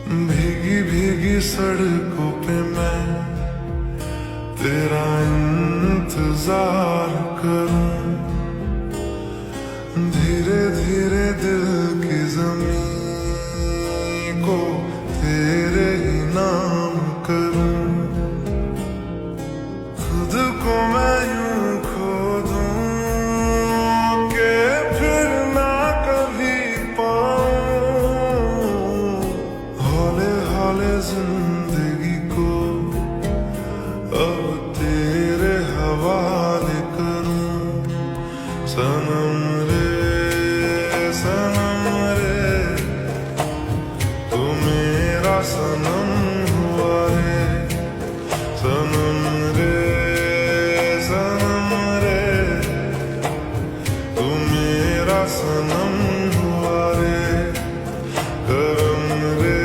भीगी भीगी सड़कों पे मैं तेरा इंतजार करूं, धीरे धीरे दिल की ज़मीं को तेरे ही नाम करूं। खुद को मैं यूं खो दूं कि फिर ना कभी पाऊं, हौले हौले जिंदगी को अब तेरे हवाले करूं। सनम रे तू मेरा सनम हुआ रे, सनम रे तू मेरा सनम हुआ रे। करम रे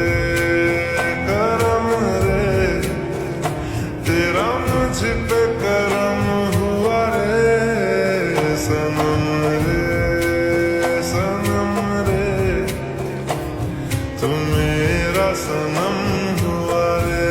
तेरा मुझ पे करम हुआ रे, सनम रे तू मेरा सनम हुआ रे।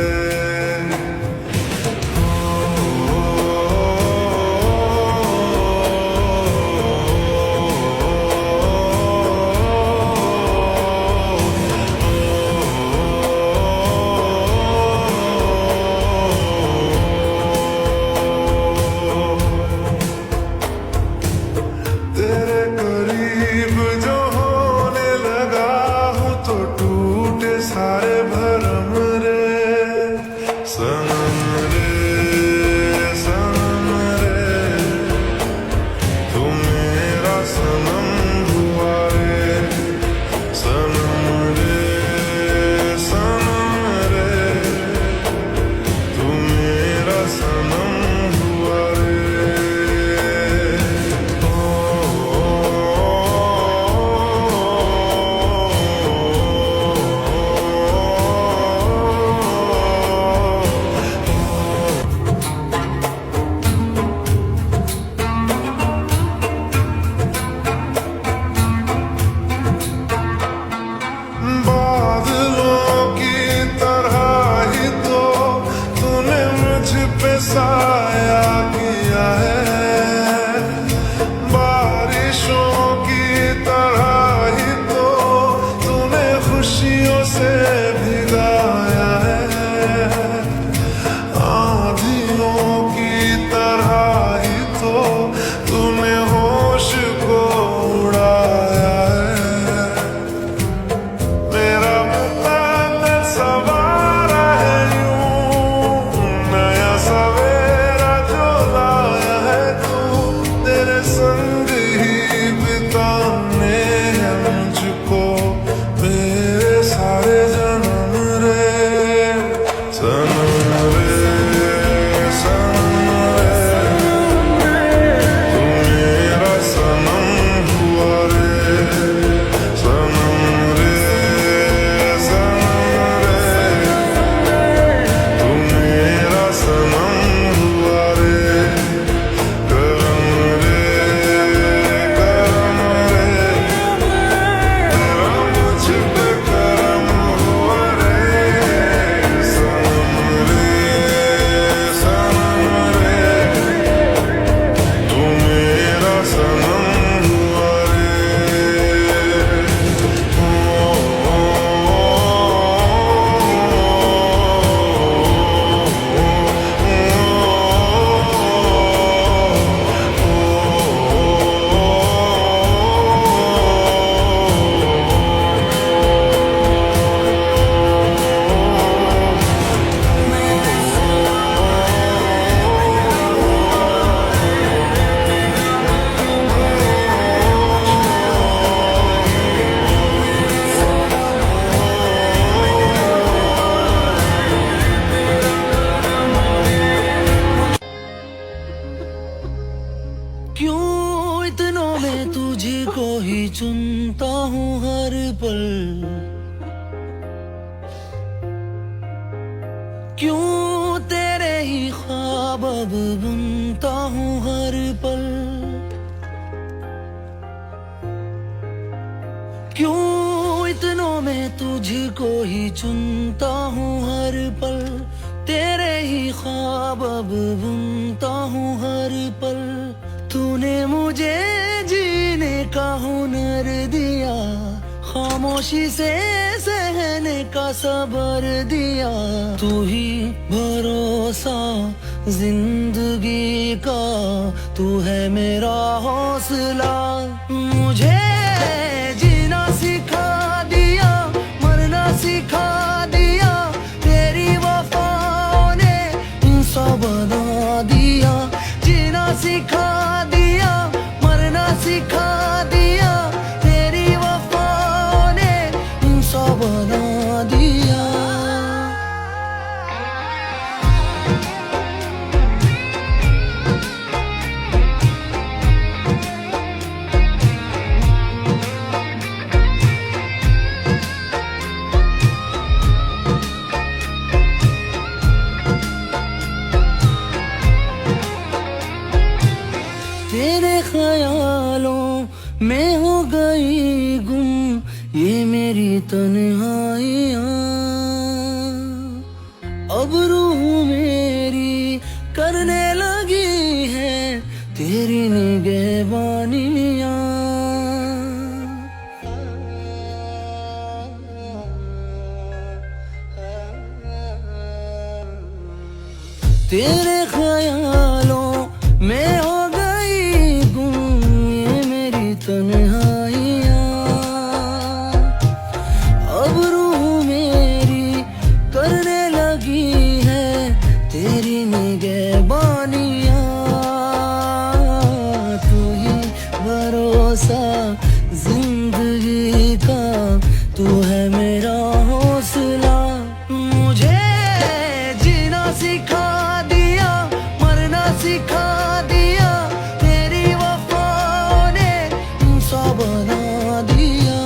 तेरे करीब जो होने लगा हूँ तो टूटे सारे भरम रे, सनम रे तू मेरा सनम हुआ रे, सनम रे तू मेरा सनम हुआ रे। बादलों की तरह ही तो तूने मुझ पे साया किया है, बारिशों की तरह ही तो तूने खुशियों से भिगाया है, आंधियों की तरह ही तो तूने होश को उड़ाया है। मेरा मुकद्दर सवारा है यूं, नया सवेरा जो लाया है तू, तेरे संग ही बिताने हैं मुझको मेरे सारे जन्म रे, सनम रे तू मेरा सनम हुआ रे, सनम रे तू मेरा सनम हुआ रे। करम रे तेरा मुझ पे करम हुआ रे, सनम रे तू मेरा सनम हुआ रे। क्यों इतनों में तुझको ही चुनता हूँ हर पल, क्यों तेरे ही ख्वाब अब बुनता हूँ हर पल, क्यों इतनों में तुझको ही चुनता हूँ हर पल, तेरे ही ख्वाब अब बुनता हूँ हर पल। तूने मुझे जीने का हुनर दिया, खामोशी से सहने का सबर दिया। तू ही भरोसा जिंदगी का, तू है मेरा हौसला। मुझे जीना सिखा दिया, मरना सिखा दिया, तेरी वफाओं ने इंसान बना दिया। जीना सिखा दिया, मरना सिखा दिया, तेरी वफाओं ने इंसान बना दिया। तेरे ख्यालों में हो गई गुम ये मेरी तन्हाइयाँ। अब रूह मेरी करने लगी है तेरी निगहबानियाँ। तेरे ख्यालों में हो तन्हाइयाँ। अब रूह मेरी करने लगी है तेरी निगहबानियाँ। तू ही भरोसा जिंदगी का, तू है मेरा हौसला। मुझे जीना सिखा दिया, मरना सिखा दिया, तेरी वफाओं ने बना दिया।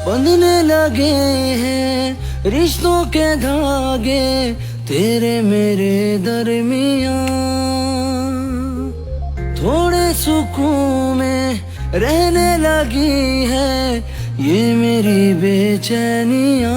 बंधने लगे हैं रिश्तों के धागे तेरे मेरे दरमियां। थोड़े सुकून में रहने लगी है ये मेरी बेचैनियां।